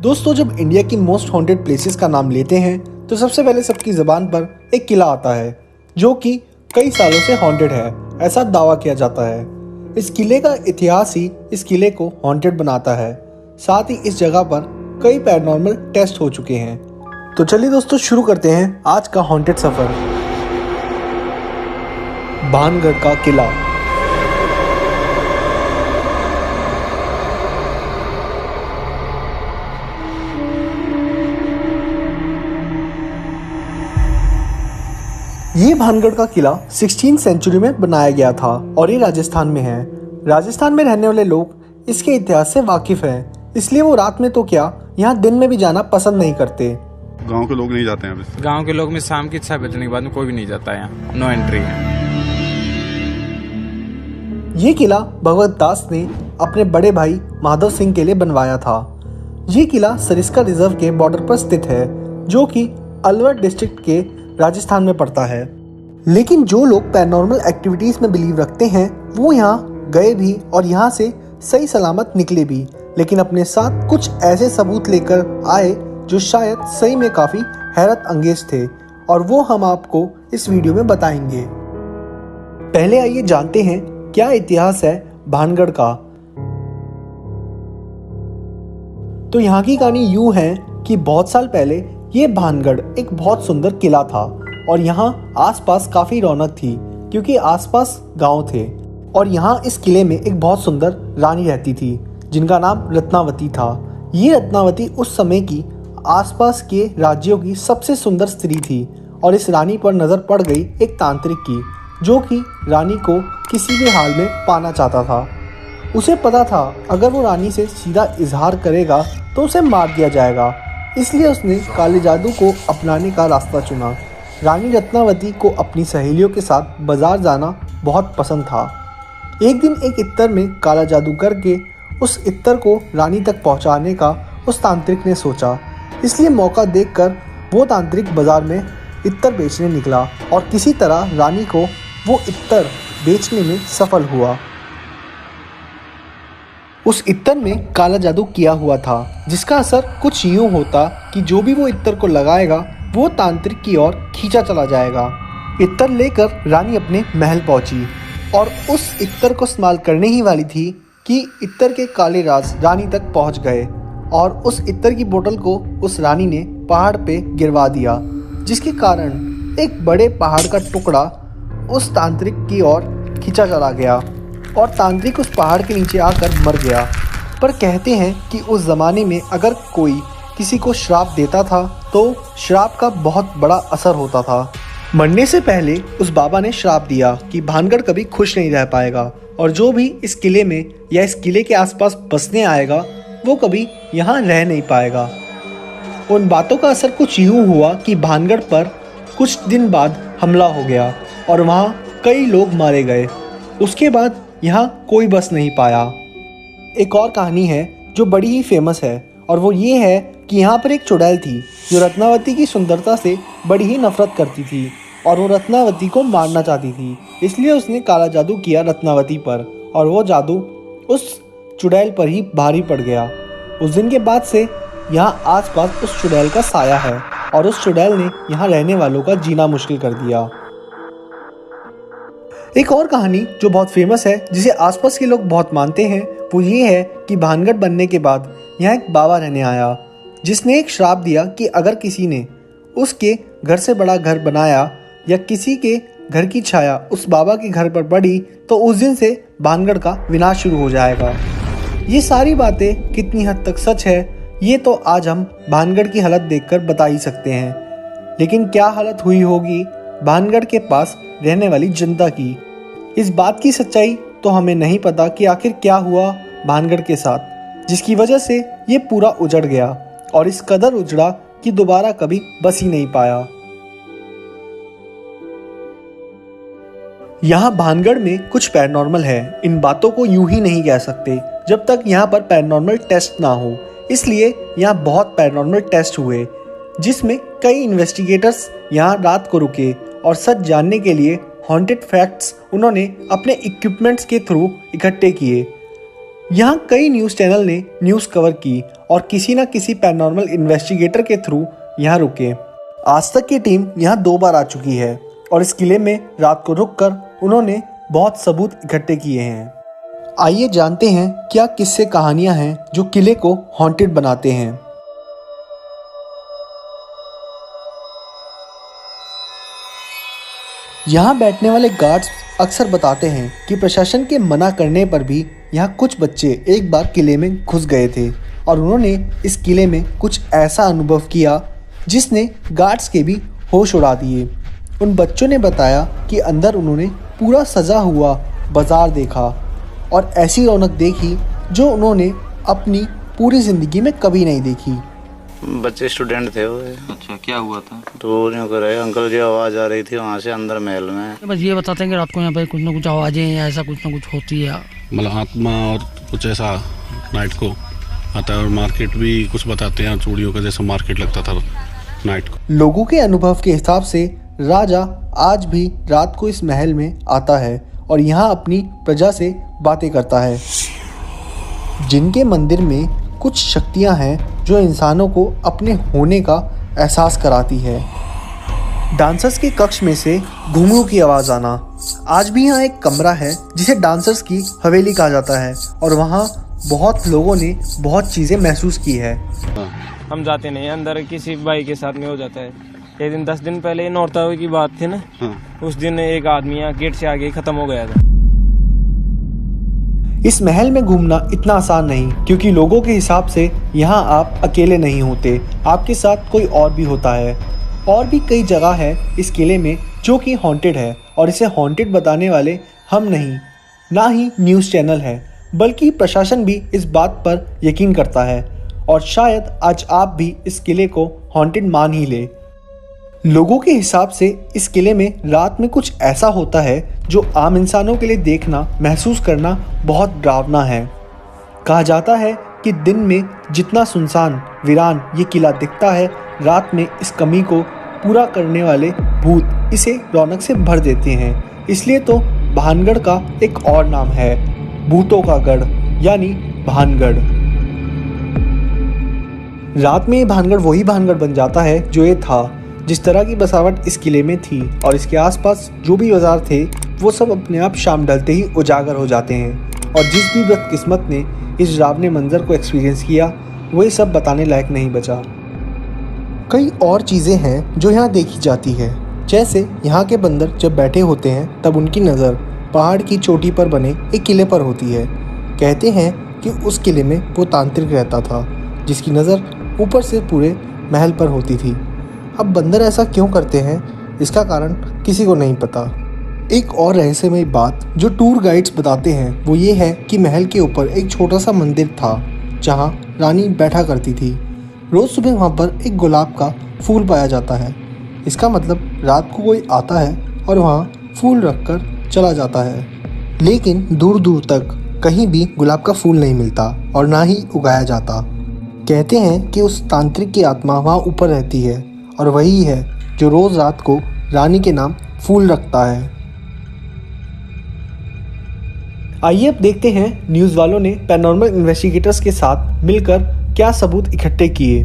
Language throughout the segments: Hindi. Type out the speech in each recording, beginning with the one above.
दोस्तों, जब इंडिया की मोस्ट हॉन्टेड प्लेसेस का नाम लेते हैं तो सबसे पहले सबकी ज़बान पर एक किला आता है जो कि कई सालों से हॉन्टेड है, ऐसा दावा किया जाता है। इस किले का इतिहास ही इस किले को हॉन्टेड बनाता है। साथ ही इस जगह पर कई पैरानॉर्मल टेस्ट हो चुके हैं। तो चलिए दोस्तों, शुरू करते हैं आज का हॉन्टेड सफ़र। भानगढ़ का किला। ये भानगढ़ का किला 16वीं सेंचुरी में बनाया गया था और ये राजस्थान में है। राजस्थान में रहने वाले लोग इसके इतिहास से वाकिफ हैं, इसलिए वो रात में तो क्या, यहाँ दिन में भी जाना पसंद नहीं करते। गांव के लोग नहीं जाते हैं। गांव के लोग में शाम की 6 बजने के बाद में कोई भी नहीं जाता है, यहाँ नो एंट्री है। ये किला भगवत दास ने अपने बड़े भाई माधव सिंह के लिए बनवाया था। ये किला सरिस्का रिजर्व के बॉर्डर पर स्थित है, जो कि अलवर डिस्ट्रिक्ट के राजस्थान में पड़ता है। लेकिन जो लोग पैरानॉर्मल एक्टिविटीज में बिलीव रखते हैं वो यहाँ गए भी और यहाँ से सही सलामत निकले भी, लेकिन अपने साथ कुछ ऐसे सबूत लेकर आए जो शायद सही में काफी हैरत अंगेज थे, और वो हम आपको इस वीडियो में बताएंगे। पहले आइए जानते हैं क्या इतिहास है भानगढ़ का। तो यहाँ की कहानी यूं है कि बहुत साल पहले ये भानगढ़ एक बहुत सुंदर किला था और यहाँ आसपास काफी रौनक थी क्योंकि आसपास गांव थे। और यहाँ इस किले में एक बहुत सुंदर रानी रहती थी जिनका नाम रत्नावती था। ये रत्नावती उस समय की आसपास के राज्यों की सबसे सुंदर स्त्री थी और इस रानी पर नजर पड़ गई एक तांत्रिक की, जो कि रानी को किसी भी हाल में पाना चाहता था। उसे पता था अगर वो रानी से सीधा इजहार करेगा तो उसे मार दिया जाएगा, इसलिए उसने काले जादू को अपनाने का रास्ता चुना। रानी रत्नावती को अपनी सहेलियों के साथ बाजार जाना बहुत पसंद था। एक दिन एक इत्तर में काला जादू करके उस इत्तर को रानी तक पहुंचाने का उस तांत्रिक ने सोचा, इसलिए मौका देखकर वो तांत्रिक बाजार में इत्तर बेचने निकला और किसी तरह रानी को वो इत्तर बेचने में सफल हुआ। उस इत्तर में काला जादू किया हुआ था, जिसका असर कुछ यूं होता कि जो भी वो इत्तर को लगाएगा वो तांत्रिक की ओर खींचा चला जाएगा। इत्तर लेकर रानी अपने महल पहुंची और उस इत्तर को इस्तेमाल करने ही वाली थी कि इत्तर के काले राज रानी तक पहुंच गए और उस इत्तर की बोतल को उस रानी ने पहाड़ पे गिरवा दिया, जिसके कारण एक बड़े पहाड़ का टुकड़ा उस तांत्रिक की ओर खींचा चला गया और तांत्रिक उस पहाड़ के नीचे आकर मर गया। पर कहते हैं कि उस ज़माने में अगर कोई किसी को श्राप देता था तो श्राप का बहुत बड़ा असर होता था। मरने से पहले उस बाबा ने श्राप दिया कि भानगढ़ कभी खुश नहीं रह पाएगा और जो भी इस किले में या इस किले के आसपास बसने आएगा वो कभी यहाँ रह नहीं पाएगा। उन बातों का असर कुछ यूँ हुआ कि भानगढ़ पर कुछ दिन बाद हमला हो गया और वहाँ कई लोग मारे गए। उसके बाद यहाँ कोई बस नहीं पाया। एक और कहानी है जो बड़ी ही फेमस है और वो ये है कि यहाँ पर एक चुड़ैल थी जो रत्नावती की सुंदरता से बड़ी ही नफरत करती थी और वो रत्नावती को मारना चाहती थी, इसलिए उसने काला जादू किया रत्नावती पर और वो जादू उस चुड़ैल पर ही भारी पड़ गया। उस दिन के बाद से यहाँ आसपास उस चुड़ैल का साया है और उस चुड़ैल ने यहाँ रहने वालों का जीना मुश्किल कर दिया। एक और कहानी जो बहुत फेमस है जिसे आसपास के लोग बहुत मानते हैं वो ये है कि भानगढ़ बनने के बाद यहाँ एक बाबा रहने आया जिसने एक श्राप दिया कि अगर किसी ने उसके घर से बड़ा घर बनाया या किसी के घर की छाया उस बाबा के घर पर पड़ी तो उस दिन से भानगढ़ का विनाश शुरू हो जाएगा। ये सारी बातें कितनी हद तक सच है ये तो आज हम भानगढ़ की हालत देखकर बता ही सकते हैं, लेकिन क्या हालत हुई होगी भानगढ़ के पास रहने वाली जनता की, इस बात की सच्चाई तो हमें नहीं पता कि आखिर क्या हुआ भानगढ़ के साथ, जिसकी वजह से ये पूरा उजड़ गया और इस कदर उजड़ा कि दोबारा कभी बस ही नहीं पाया। यहाँ भानगढ़ में कुछ पैरानॉर्मल है, इन बातों को यूं ही नहीं कह सकते जब तक यहाँ पर पैरानॉर्मल टेस्ट ना हो, इसलिए यहाँ बहुत पैरानॉर्मल टेस्ट हुए जिसमें कई इन्वेस्टिगेटर्स यहाँ रात को रुके और सच जानने के लिए हॉन्टेड फैक्ट्स उन्होंने अपने इक्विपमेंट्स के थ्रू इकट्ठे किए। यहाँ कई न्यूज़ चैनल ने न्यूज़ कवर की और किसी न किसी पैरानॉर्मल इन्वेस्टिगेटर के थ्रू यहाँ रुके। आज तक की टीम यहाँ 2 बार आ चुकी है और इस किले में रात को रुककर उन्होंने बहुत सबूत इकट्ठे किए हैं। आइए जानते हैं क्या किस्से कहानियां हैं जो किले को हॉन्टेड बनाते हैं। यहाँ बैठने वाले गार्ड्स अक्सर बताते हैं कि प्रशासन के मना करने पर भी यहाँ कुछ बच्चे एक बार किले में घुस गए थे और उन्होंने इस किले में कुछ ऐसा अनुभव किया जिसने गार्ड्स के भी होश उड़ा दिए। उन बच्चों ने बताया कि अंदर उन्होंने पूरा सजा हुआ बाजार देखा और ऐसी रौनक देखी जो उन्होंने अपनी पूरी ज़िंदगी में कभी नहीं देखी। बच्चे स्टूडेंट थे वो। अच्छा, क्या हुआ था? तो अंकल जी आवाज़ आ रही थी वहाँ से अंदर महल में। बस ये बताते हैं कि रात को यहाँ पे कुछ ना कुछ आवाज़ें या ऐसा कुछ ना कुछ होती है, मतलब आत्मा और कुछ ऐसा नाइट को आता है। और मार्केट भी कुछ बताते हैं, चूड़ियों का जैसा मार्केट लगता था नाइट को। लोगों के अनुभव के हिसाब से राजा आज भी रात को इस महल में आता है और यहाँ अपनी प्रजा से बातें करता है। जिनके मंदिर में कुछ शक्तियाँ हैं जो इंसानों को अपने होने का एहसास कराती है। डांसर्स के कक्ष में से घुंघरू की आवाज़ आना। आज भी यहाँ एक कमरा है जिसे डांसर्स की हवेली कहा जाता है और वहाँ बहुत लोगों ने बहुत चीज़ें महसूस की है। हम जाते नहीं अंदर, किसी भाई के साथ में हो जाता है। एक दिन 10 दिन पहले नौरता की बात थी ना, उस दिन एक आदमी यहाँ गेट से आगे खत्म हो गया था। इस महल में घूमना इतना आसान नहीं, क्योंकि लोगों के हिसाब से यहाँ आप अकेले नहीं होते, आपके साथ कोई और भी होता है। और भी कई जगह है इस किले में जो कि हॉन्टेड है और इसे हॉन्टेड बताने वाले हम नहीं, ना ही न्यूज़ चैनल है, बल्कि प्रशासन भी इस बात पर यकीन करता है। और शायद आज आप भी इस किले को हॉन्टेड मान ही ले। लोगों के हिसाब से इस किले में रात में कुछ ऐसा होता है जो आम इंसानों के लिए देखना, महसूस करना बहुत डरावना है। कहा जाता है कि दिन में जितना सुनसान वीरान ये किला दिखता है, रात में इस कमी को पूरा करने वाले भूत इसे रौनक से भर देते हैं। इसलिए तो भानगढ़ का एक और नाम है, भूतों का गढ़ यानी भानगढ़। रात में ये भानगढ़ वही भानगढ़ बन जाता है जो ये था। जिस तरह की बसावट इस किले में थी और इसके आसपास जो भी बाजार थे वो सब अपने आप शाम ढलते ही उजागर हो जाते हैं। और जिस भी बदकिस्मत ने इस डरावने मंजर को एक्सपीरियंस किया वो ये सब बताने लायक नहीं बचा। कई और चीज़ें हैं जो यहाँ देखी जाती है, जैसे यहाँ के बंदर जब बैठे होते हैं तब उनकी नज़र पहाड़ की चोटी पर बने एक किले पर होती है। कहते हैं कि उस किले में वो तांत्रिक रहता था जिसकी नज़र ऊपर से पूरे महल पर होती थी। अब बंदर ऐसा क्यों करते हैं इसका कारण किसी को नहीं पता। एक और रहस्यमय बात जो टूर गाइड्स बताते हैं वो ये है कि महल के ऊपर एक छोटा सा मंदिर था जहाँ रानी बैठा करती थी। रोज़ सुबह वहाँ पर एक गुलाब का फूल पाया जाता है। इसका मतलब रात को कोई आता है और वहाँ फूल रख कर चला जाता है, लेकिन दूर दूर तक कहीं भी गुलाब का फूल नहीं मिलता और ना ही उगाया जाता। कहते हैं कि उस तांत्रिक की आत्मा वहाँ ऊपर रहती है और वही है जो रोज़ रात को रानी के नाम फूल रखता है। आइए अब देखते हैं न्यूज़ वालों ने पैरानॉर्मल इन्वेस्टिगेटर्स के साथ मिलकर क्या सबूत इकट्ठे किए।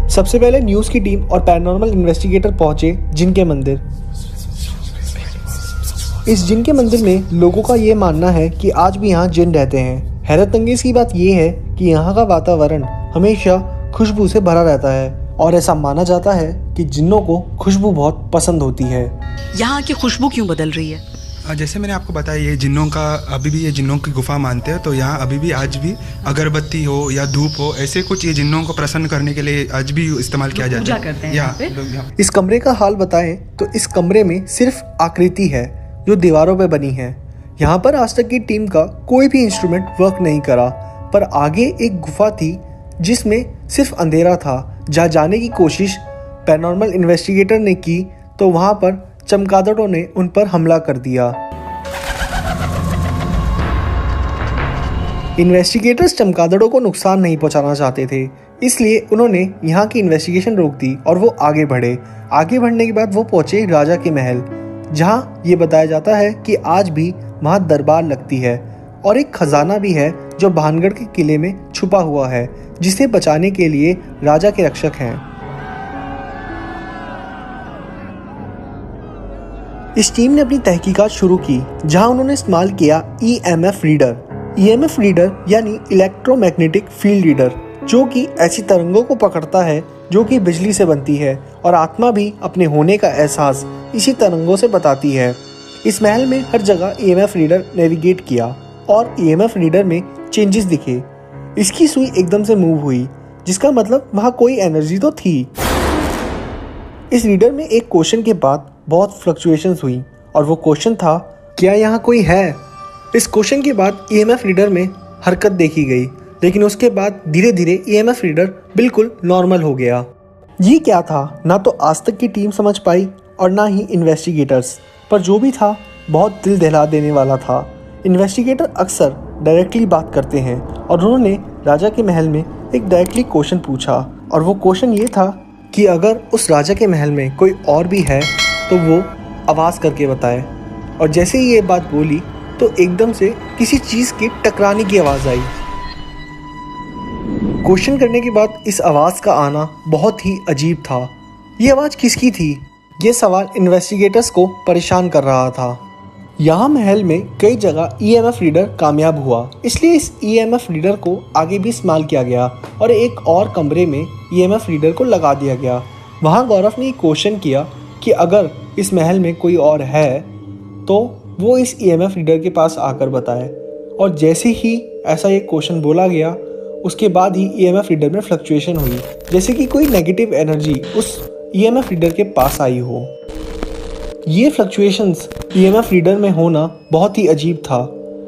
सबसे पहले न्यूज़ की टीम और पैरानॉर्मल इन्वेस्टिगेटर पहुंचे जिनके मंदिर। इस जिन के मंदिर में लोगों का ये मानना है कि आज भी यहाँ जिन रहते हैं। हैरत अंगेज की बात यह है कि यहाँ का वातावरण हमेशा खुशबू से भरा रहता है और ऐसा माना जाता है कि जिन्नों को खुशबू बहुत पसंद होती है। यहाँ की खुशबू क्यों बदल रही है? जैसे मैंने आपको बताया, ये जिन्नों का अभी भी ये जिन्नों की गुफा मानते हैं, तो यहाँ अभी भी आज भी अगरबत्ती हो या धूप हो, ऐसे कुछ ये जिन्नों को प्रसन्न करने के लिए आज भी इस्तेमाल किया जाता है। करते हैं इस कमरे का हाल बताएं तो इस कमरे में सिर्फ आकृति है जो दीवारों पे बनी है। यहाँ पर आज तक की टीम का कोई भी इंस्ट्रूमेंट वर्क नहीं करा, पर आगे एक गुफा थी जिसमें सिर्फ अंधेरा था। जहाँ जाने की कोशिश पैरानॉर्मल इन्वेस्टिगेटर ने की तो वहाँ पर चमगादड़ों ने उन पर हमला कर दिया। इन्वेस्टिगेटर्स चमगादड़ों को नुकसान नहीं पहुंचाना चाहते थे, इसलिए उन्होंने यहाँ की इन्वेस्टिगेशन रोक दी और वो आगे बढ़े। आगे बढ़ने के बाद वो पहुंचे राजा के महल, जहाँ ये बताया जाता है कि आज भी वहाँ दरबार लगती है और एक खजाना भी है जो भानगढ़ के किले में छुपा हुआ है, जिसे बचाने के लिए राजा के रक्षक हैं। इस टीम ने अपनी तहकीकात शुरू की, जहां उन्होंने इस्तेमाल किया EMF रीडर। EMF रीडर यानी इलेक्ट्रोमैग्नेटिक फील्ड रीडर, जो कि ऐसी तरंगों को पकड़ता है जो कि बिजली से बनती है और आत्मा भी अपने होने का एहसास इसी तरंगों से बताती है। इस महल में हर जगह EMF रीडर नेविगेट किया और EMF रीडर में चेंजेस दिखे। इसकी सुई एकदम से मूव हुई, जिसका मतलब वहाँ कोई एनर्जी तो थी। इस रीडर में एक क्वेश्चन के बाद बहुत फ्लक्चुएशंस हुई और वो क्वेश्चन था, क्या यहाँ कोई है? इस क्वेश्चन के बाद EMF रीडर में हरकत देखी गई, लेकिन उसके बाद धीरे धीरे EMF रीडर बिल्कुल नॉर्मल हो गया। ये क्या था, ना तो आज तक की टीम समझ पाई और ना ही इन्वेस्टिगेटर्स, पर जो भी था बहुत दिल दहला देने वाला था। इन्वेस्टिगेटर अक्सर डायरेक्टली बात करते हैं और उन्होंने राजा के महल में एक डायरेक्टली क्वेश्चन पूछा, और वो क्वेश्चन ये था कि अगर उस राजा के महल में कोई और भी है तो वो आवाज़ करके बताए। और जैसे ही ये बात बोली तो एकदम से किसी चीज़ के टकराने की आवाज़ आई। क्वेश्चन करने के बाद इस आवाज़ का आना बहुत ही अजीब था। ये आवाज़ किसकी थी? ये सवाल इन्वेस्टिगेटर्स को परेशान कर रहा था। यहाँ महल में कई जगह EMF रीडर कामयाब हुआ, इसलिए इस EMF रीडर को आगे भी इस्तेमाल किया गया और एक और कमरे में EMF रीडर को लगा दिया गया। वहाँ गौरव ने एक क्वेश्चन किया कि अगर इस महल में कोई और है तो वो इस EMF रीडर के पास आकर बताए। और जैसे ही ऐसा एक क्वेश्चन बोला गया, उसके बाद ही EMF रीडर में फ्लक्चुएशन हुई, जैसे कि कोई नेगेटिव एनर्जी उस EMF रीडर के पास आई हो। ये फ्लक्चुएशंस EMF रीडर में होना बहुत ही अजीब था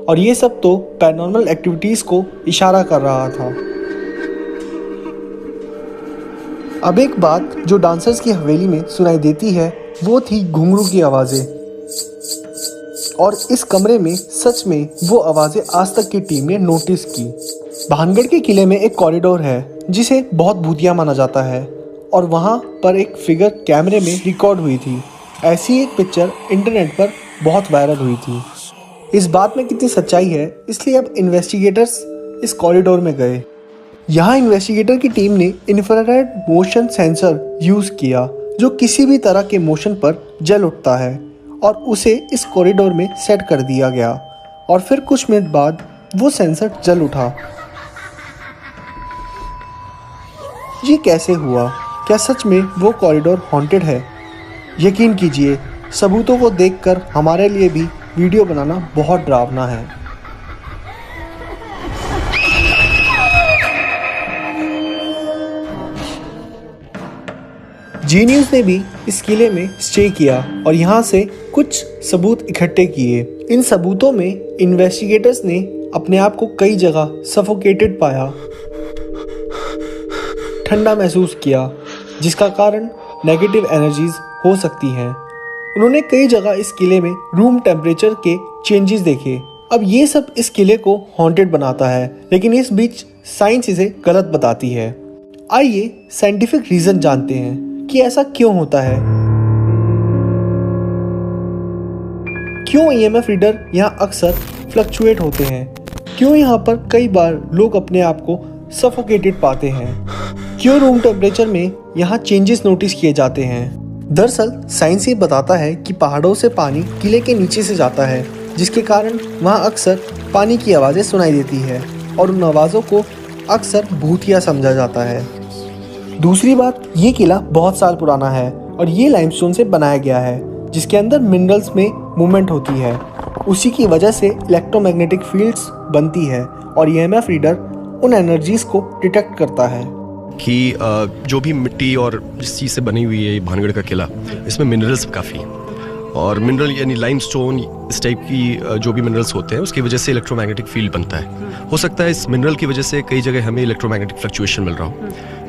और ये सब तो पैरानॉर्मल एक्टिविटीज़ को इशारा कर रहा था। अब एक बात जो डांसर्स की हवेली में सुनाई देती है वो थी घुंघरू की आवाज़ें, और इस कमरे में सच में वो आवाज़ें आज तक की टीम ने नोटिस की। भानगढ़ के किले में एक कॉरिडोर है जिसे बहुत भूतिया माना जाता है और वहाँ पर एक फिगर कैमरे में रिकॉर्ड हुई थी। ऐसी एक पिक्चर इंटरनेट पर बहुत वायरल हुई थी। इस बात में कितनी सच्चाई है, इसलिए अब इन्वेस्टिगेटर्स इस कॉरिडोर में गए। यहाँ इन्वेस्टिगेटर की टीम ने इंफ्रारेड मोशन सेंसर यूज़ किया, जो किसी भी तरह के मोशन पर जल उठता है, और उसे इस कॉरिडोर में सेट कर दिया गया। और फिर कुछ मिनट बाद वो सेंसर जल उठा। ये कैसे हुआ? क्या सच में वो कॉरिडोर हॉन्टेड है? यकीन कीजिए, सबूतों को देखकर हमारे लिए भी वीडियो बनाना बहुत डरावना है। जी न्यूज़ ने भी इस किले में स्टे किया और यहाँ से कुछ सबूत इकट्ठे किए। इन सबूतों में इन्वेस्टिगेटर्स ने अपने आप को कई जगह सफोकेटेड पाया, ठंडा महसूस किया, जिसका कारण नेगेटिव एनर्जीज हो सकती हैं। उन्होंने कई जगह इस किले में रूम टेम्परेचर के चेंजेस देखे। अब ये सब इस किले को हॉन्टेड बनाता है, लेकिन इस बीच साइंस इसे गलत बताती है। आइए साइंटिफिक रीजन जानते हैं कि ऐसा क्यों होता है। क्यों EMF रीडर यहाँ अक्सर फ्लक्चुएट होते हैं? क्यों यहाँ पर कई बार लोग अपने आप को सफोकेटेड पाते हैं? क्यों रूम टेम्परेचर में यहाँ चेंजेस नोटिस किए जाते हैं? दरअसल साइंस ये बताता है कि पहाड़ों से पानी किले के नीचे से जाता है, जिसके कारण वहाँ अक्सर पानी की आवाज़ें सुनाई देती है और उन आवाज़ों को अक्सर भूतिया समझा जाता है। दूसरी बात, ये किला बहुत साल पुराना है और ये लाइमस्टोन से बनाया गया है, जिसके अंदर मिनरल्स में मूवमेंट होती है। उसी की वजह से इलेक्ट्रोमैग्नेटिक फील्ड्स बनती है और EMF रीडर उन एनर्जीज को डिटेक्ट करता है। कि जो भी मिट्टी और जिस चीज़ से बनी हुई है ये भानगढ़ का किला, इसमें मिनरल्स काफ़ी हैं, और मिनरल यानी लाइमस्टोन इस टाइप की जो भी मिनरल्स होते हैं उसकी वजह से इलेक्ट्रोमैग्नेटिक फील्ड बनता है। हो सकता है इस मिनरल की वजह से कई जगह हमें इलेक्ट्रोमैग्नेटिक फ्लक्चुएशन मिल रहा हो,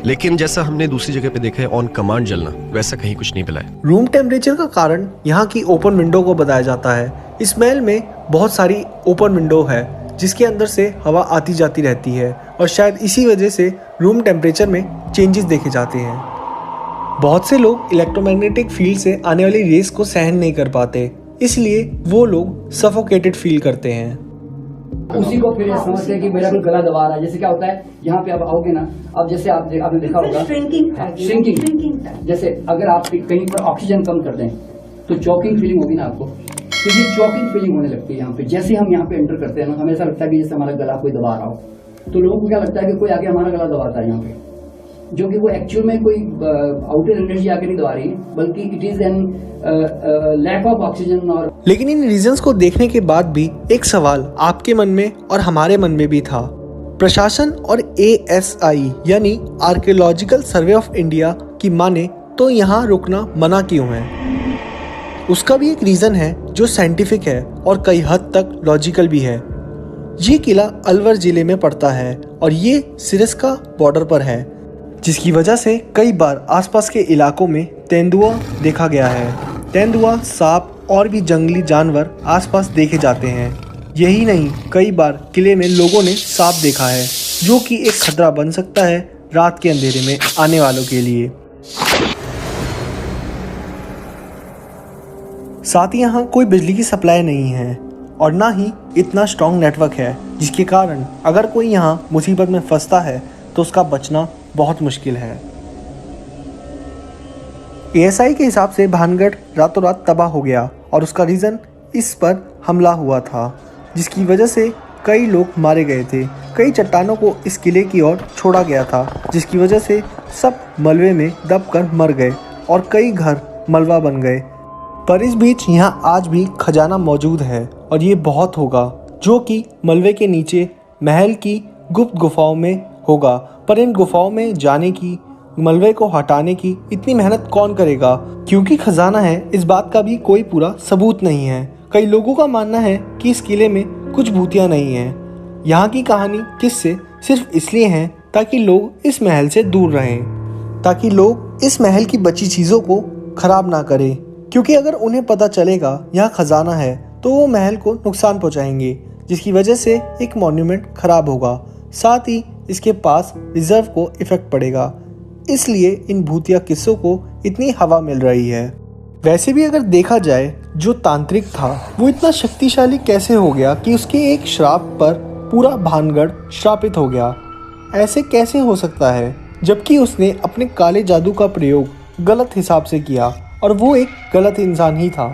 लेकिन जैसा हमने दूसरी जगह पे देखा है ऑन कमांड जलना, वैसा कहीं कुछ नहीं मिला है। रूम टेम्परेचर का कारण यहाँ की ओपन विंडो को बताया जाता है। इस महल में बहुत सारी ओपन विंडो है जिसके अंदर से हवा आती जाती रहती है और शायद इसी वजह से रूम टेम्परेचर में चेंजेस देखे जाते हैं। बहुत से लोग इलेक्ट्रोमैग्नेटिक फील्ड से आने वाली रेस को सहन नहीं कर पाते, इसलिए वो लोग सफोकेटेड फील करते हैं। उसी को फिर समझते हैं कि मेरा कोई गला दबा रहा है। जैसे क्या होता है, यहाँ पे आप आओगे ना, अब जैसे आपने देखा होगा श्रिंकिंग, जैसे अगर आप कहीं पर ऑक्सीजन कम कर दें तो चॉकिंग फीलिंग होगी ना आपको, तो ये चॉकिंग फीलिंग होने लगती है यहाँ पे। जैसे हम यहाँ पे एंटर करते हैं ना, हमें ऐसा लगता है कि जैसे हमारा गला कोई दबा रहा हो, तो लोगों को क्या लगता है कि कोई आगे हमारा गला दबाता है यहाँ पे, जो कि वो एक्चुअल में कोई आउटर एनर्जी आके नहीं दबा रही है, बल्कि it is an lack of oxygen. और लेकिन इन रीजंस को देखने के बाद भी एक सवाल आपके मन में और हमारे मन में भी था, प्रशासन और ASI यानी आर्कियोलॉजिकल सर्वे ऑफ इंडिया की माने तो यहाँ रुकना मना क्यों है? उसका भी एक रीजन है जो साइंटिफिक है और कई हद तक लॉजिकल भी है। ये किला अलवर जिले में पड़ता है और ये सिरस्का बॉर्डर पर है, जिसकी वजह से कई बार आसपास के इलाकों में तेंदुआ देखा गया है। तेंदुआ, सांप और भी जंगली जानवर आसपास देखे जाते हैं। यही नहीं, कई बार किले में लोगों ने सांप देखा है, जो कि एक खतरा बन सकता है रात के अंधेरे में आने वालों के लिए। साथ ही यहाँ कोई बिजली की सप्लाई नहीं है और ना ही इतना स्ट्रॉन्ग नेटवर्क है, जिसके कारण अगर कोई यहाँ मुसीबत में फंसता है तो उसका बचना बहुत मुश्किल है। ASI के हिसाब से भानगढ़ रातों रात तबाह हो गया और उसका रीज़न इस पर हमला हुआ था, जिसकी वजह से कई लोग मारे गए थे। कई चट्टानों को इस किले की ओर छोड़ा गया था, जिसकी वजह से सब मलबे में दबकर मर गए और कई घर मलबा बन गए। पर इस बीच यहाँ आज भी खजाना मौजूद है और ये बहुत होगा, जो कि मलबे के नीचे महल की गुप्त गुफाओं में होगा। पर इन गुफाओं में जाने की, मलबे को हटाने की इतनी मेहनत कौन करेगा? क्योंकि खजाना है, इस बात का भी कोई पूरा सबूत नहीं है। कई लोगों का मानना है कि इस किले में कुछ भूतियाँ नहीं हैं। यहाँ की कहानी किस्से सिर्फ इसलिए हैं ताकि लोग इस महल से दूर रहें, ताकि लोग इस महल की बची चीज़ों को खराब ना करें। क्योंकि अगर उन्हें पता चलेगा यहाँ खजाना है तो वो महल को नुकसान पहुँचाएंगे, जिसकी वजह से एक मॉन्यूमेंट खराब होगा, साथ ही इसके पास रिजर्व को इफेक्ट पड़ेगा। इसलिए इन भूतिया किस्सों को इतनी हवा मिल रही है। वैसे भी अगर देखा जाए, जो तांत्रिक था वो इतना शक्तिशाली कैसे हो गया कि उसके एक श्राप पर पूरा भानगढ़ श्रापित हो गया? ऐसे कैसे हो सकता है, जबकि उसने अपने काले जादू का प्रयोग गलत हिसाब से किया और वो एक गलत इंसान ही था।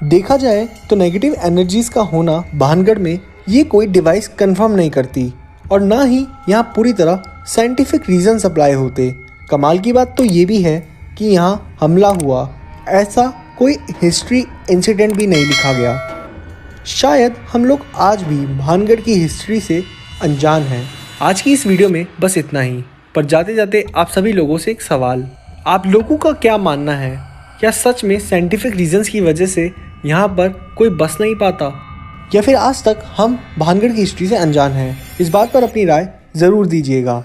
देखा जाए तो नेगेटिव एनर्जीज का होना भानगढ़ में ये कोई डिवाइस कंफर्म नहीं करती और ना ही यहाँ पूरी तरह साइंटिफिक रीज़न सप्लाई होते। कमाल की बात तो ये भी है कि यहाँ हमला हुआ, ऐसा कोई हिस्ट्री इंसिडेंट भी नहीं लिखा गया। शायद हम लोग आज भी भानगढ़ की हिस्ट्री से अनजान हैं। आज की इस वीडियो में बस इतना ही, पर जाते जाते आप सभी लोगों से एक सवाल, आप लोगों का क्या मानना है? क्या सच में साइंटिफिक रीजंस की वजह से यहाँ पर कोई बस नहीं पाता, या फिर आज तक हम भानगढ़ की हिस्ट्री से अनजान हैं? इस बात पर अपनी राय ज़रूर दीजिएगा।